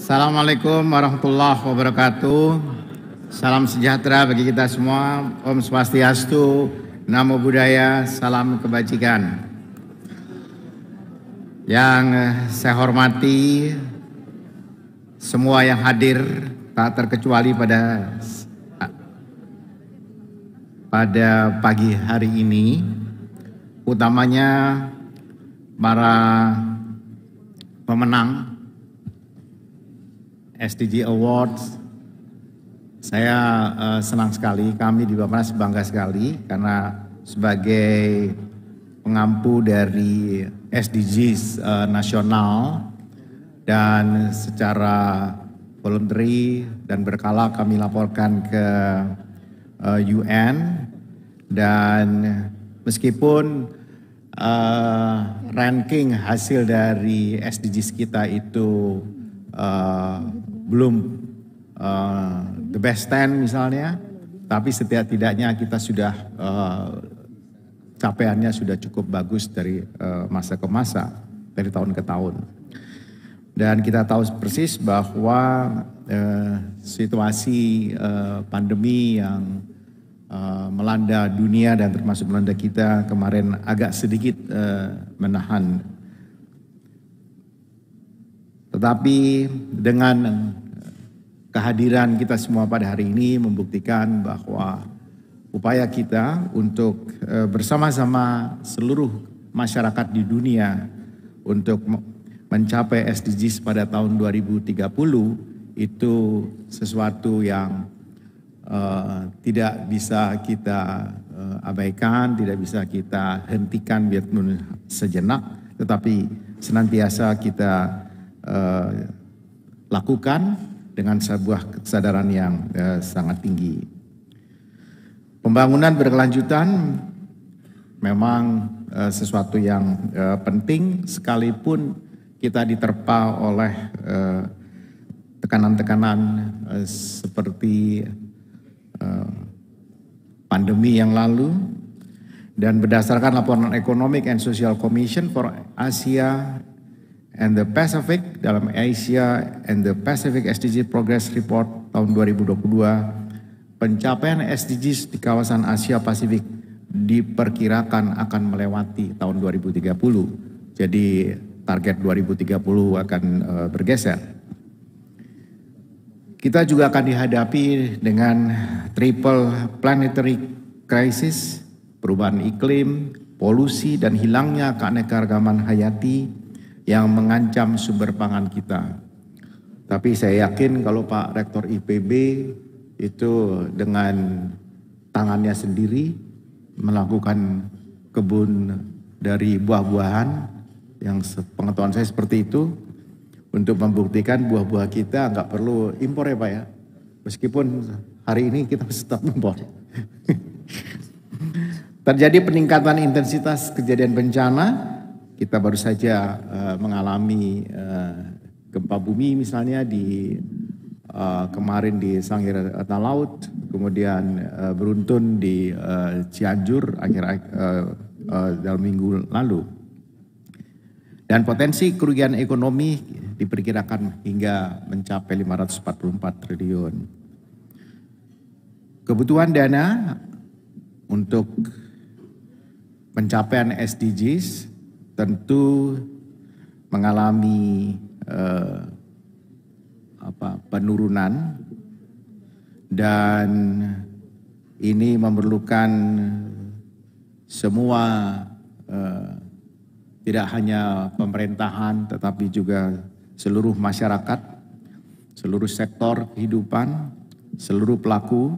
Assalamualaikum warahmatullahi wabarakatuh. Salam sejahtera bagi kita semua. Om Swastiastu, Namo Buddhaya, salam kebajikan. Yang saya hormati semua yang hadir, tak terkecuali pada pagi hari ini, utamanya para pemenang SDG Awards. Saya senang sekali, kami di Bappenas bangga sekali karena sebagai pengampu dari SDGs nasional dan secara voluntary dan berkala kami laporkan ke UN, dan meskipun ranking hasil dari SDGs kita itu belum the best 10 misalnya, tapi setidak-tidaknya kita sudah capaiannya sudah cukup bagus dari masa ke masa, dari tahun ke tahun. Dan kita tahu persis bahwa situasi pandemi yang melanda dunia dan termasuk melanda kita kemarin agak sedikit menahan. Tetapi dengan kehadiran kita semua pada hari ini membuktikan bahwa upaya kita untuk bersama-sama seluruh masyarakat di dunia untuk mencapai SDGs pada tahun 2030 itu sesuatu yang tidak bisa kita abaikan, tidak bisa kita hentikan biarpun sejenak, tetapi senantiasa kita lakukan dengan sebuah kesadaran yang sangat tinggi. Pembangunan berkelanjutan memang sesuatu yang penting, sekalipun kita diterpa oleh tekanan-tekanan seperti pandemi yang lalu. Dan berdasarkan laporan Economic and Social Commission for Asia and the Pacific dalam Asia and the Pacific SDG Progress Report tahun 2022, pencapaian SDGs di kawasan Asia Pasifik diperkirakan akan melewati tahun 2030. Jadi target 2030 akan bergeser. Kita juga akan dihadapi dengan triple planetary crisis, perubahan iklim, polusi, dan hilangnya keanekaragaman hayati yang mengancam sumber pangan kita. Tapi saya yakin kalau Pak Rektor IPB itu dengan tangannya sendiri melakukan kebun dari buah-buahan, yang pengetahuan saya seperti itu, untuk membuktikan buah-buah kita nggak perlu impor ya Pak ya. Meskipun hari ini kita tetap impor. Terjadi peningkatan intensitas kejadian bencana. Kita baru saja mengalami gempa bumi misalnya di kemarin di Sangir Talaut, kemudian beruntun di Cianjur dalam minggu lalu. Dan potensi kerugian ekonomi diperkirakan hingga mencapai 544 triliun. Kebutuhan dana untuk pencapaian SDGs tentu mengalami penurunan, dan ini memerlukan semua tidak hanya pemerintahan tetapi juga seluruh masyarakat, seluruh sektor kehidupan, seluruh pelaku,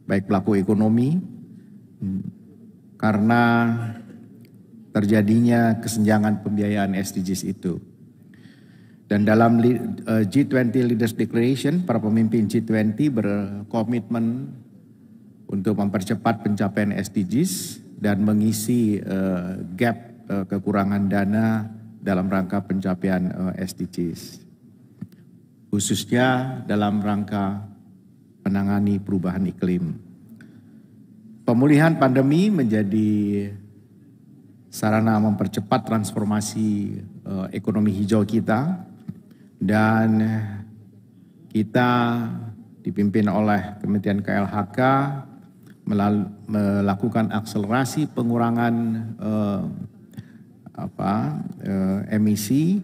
baik pelaku ekonomi, karena terjadinya kesenjangan pembiayaan SDGs itu. Dan dalam G20 Leaders Declaration, para pemimpin G20 berkomitmen untuk mempercepat pencapaian SDGs dan mengisi gap kekurangan dana dalam rangka pencapaian SDGs. Khususnya dalam rangka menangani perubahan iklim. Pemulihan pandemi menjadi sarana mempercepat transformasi ekonomi hijau kita, dan kita dipimpin oleh Kementerian KLHK melakukan akselerasi pengurangan emisi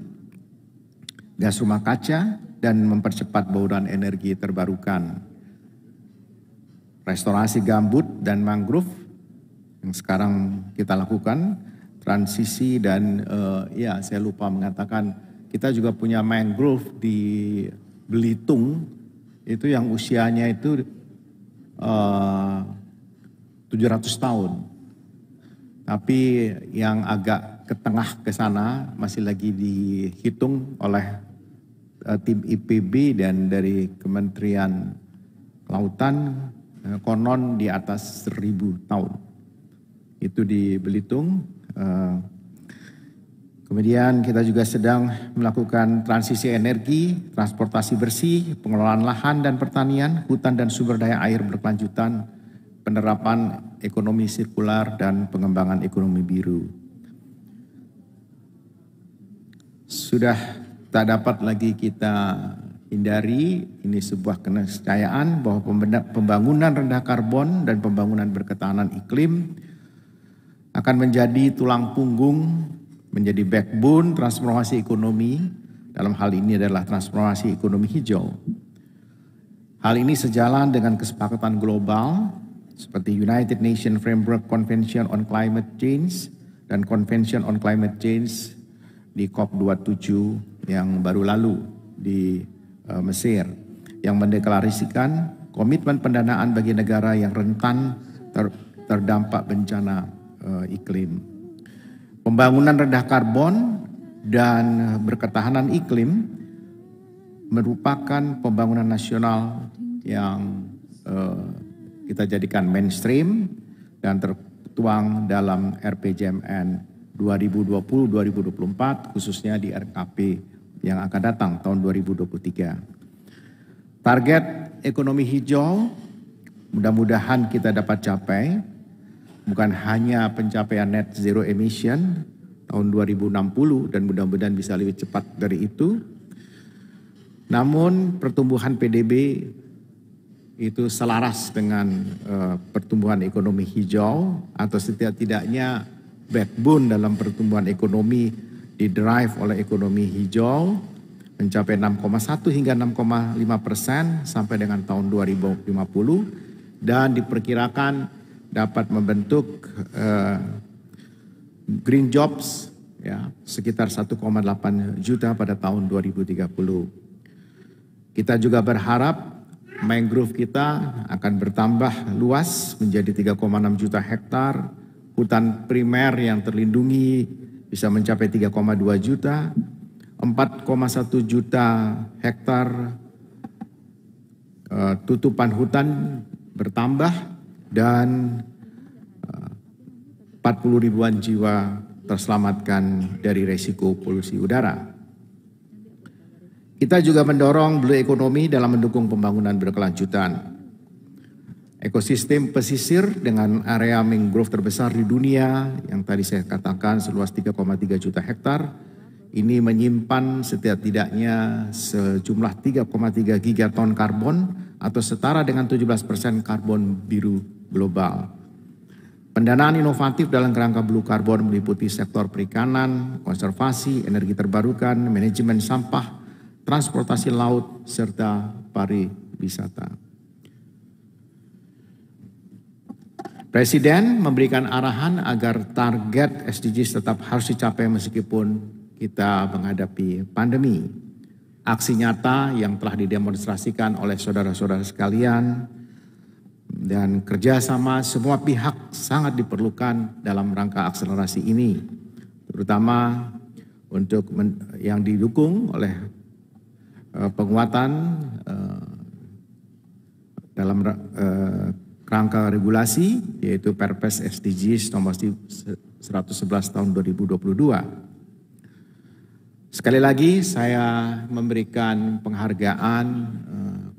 gas rumah kaca dan mempercepat bauran energi terbarukan. Restorasi gambut dan mangrove yang sekarang kita lakukan, transisi dan saya lupa mengatakan kita juga punya mangrove di Belitung itu yang usianya itu 700 tahun. Tapi yang agak ke tengah ke sana masih lagi dihitung oleh tim IPB dan dari Kementerian Kelautan, konon di atas 1000 tahun. Itu di Belitung. Kemudian kita juga sedang melakukan transisi energi, transportasi bersih, pengelolaan lahan dan pertanian, hutan dan sumber daya air berkelanjutan, penerapan ekonomi sirkular dan pengembangan ekonomi biru. Sudah tak dapat lagi kita hindari, ini sebuah keniscayaan bahwa pembangunan rendah karbon dan pembangunan berketahanan iklim akan menjadi tulang punggung, menjadi backbone transformasi ekonomi. Dalam hal ini adalah transformasi ekonomi hijau. Hal ini sejalan dengan kesepakatan global seperti United Nations Framework Convention on Climate Change dan Convention on Climate Change di COP27 yang baru lalu di Mesir, yang mendeklarasikan komitmen pendanaan bagi negara yang rentan terdampak bencana iklim. Pembangunan rendah karbon dan berketahanan iklim merupakan pembangunan nasional yang kita jadikan mainstream dan tertuang dalam RPJMN 2020-2024 khususnya di RKP yang akan datang tahun 2023. Target ekonomi hijau mudah-mudahan kita dapat capai, bukan hanya pencapaian net zero emission tahun 2060 dan mudah-mudahan bisa lebih cepat dari itu. Namun pertumbuhan PDB itu selaras dengan pertumbuhan ekonomi hijau atau setidak-tidaknya backbone dalam pertumbuhan ekonomi didrive oleh ekonomi hijau mencapai 6,1 hingga 6,5% sampai dengan tahun 2050 dan diperkirakan dapat membentuk green jobs ya sekitar 1,8 juta pada tahun 2030. Kita juga berharap mangrove kita akan bertambah luas menjadi 3,6 juta hektar, hutan primer yang terlindungi bisa mencapai 3,2 juta, 4,1 juta hektar tutupan hutan bertambah dan 40 ribuan jiwa terselamatkan dari resiko polusi udara. Kita juga mendorong blue economy dalam mendukung pembangunan berkelanjutan. Ekosistem pesisir dengan area mangrove terbesar di dunia yang tadi saya katakan seluas 3,3 juta hektar ini menyimpan setidak-tidaknya sejumlah 3,3 gigaton karbon atau setara dengan 17% karbon biru global. Pendanaan inovatif dalam kerangka blue carbon meliputi sektor perikanan, konservasi, energi terbarukan, manajemen sampah, transportasi laut, serta pariwisata. Presiden memberikan arahan agar target SDGs tetap harus dicapai meskipun kita menghadapi pandemi. Aksi nyata yang telah didemonstrasikan oleh saudara-saudara sekalian dan kerjasama semua pihak sangat diperlukan dalam rangka akselerasi ini, terutama untuk yang didukung oleh penguatan dalam rangka regulasi yaitu Perpres SDGs nomor 111 tahun 2022. Sekali lagi saya memberikan penghargaan,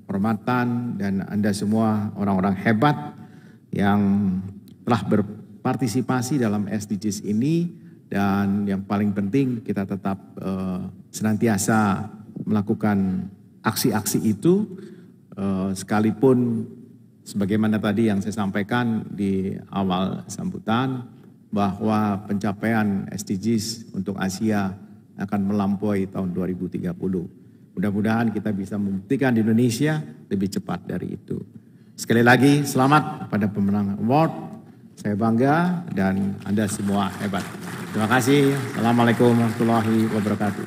hormatan dan Anda semua orang-orang hebat yang telah berpartisipasi dalam SDGs ini dan yang paling penting kita tetap senantiasa melakukan aksi-aksi itu, sekalipun sebagaimana tadi yang saya sampaikan di awal sambutan, bahwa pencapaian SDGs untuk Asia akan melampaui tahun 2030. Mudah-mudahan kita bisa membuktikan di Indonesia lebih cepat dari itu. Sekali lagi selamat pada pemenang award. Saya bangga dan Anda semua hebat. Terima kasih. Assalamualaikum warahmatullahi wabarakatuh.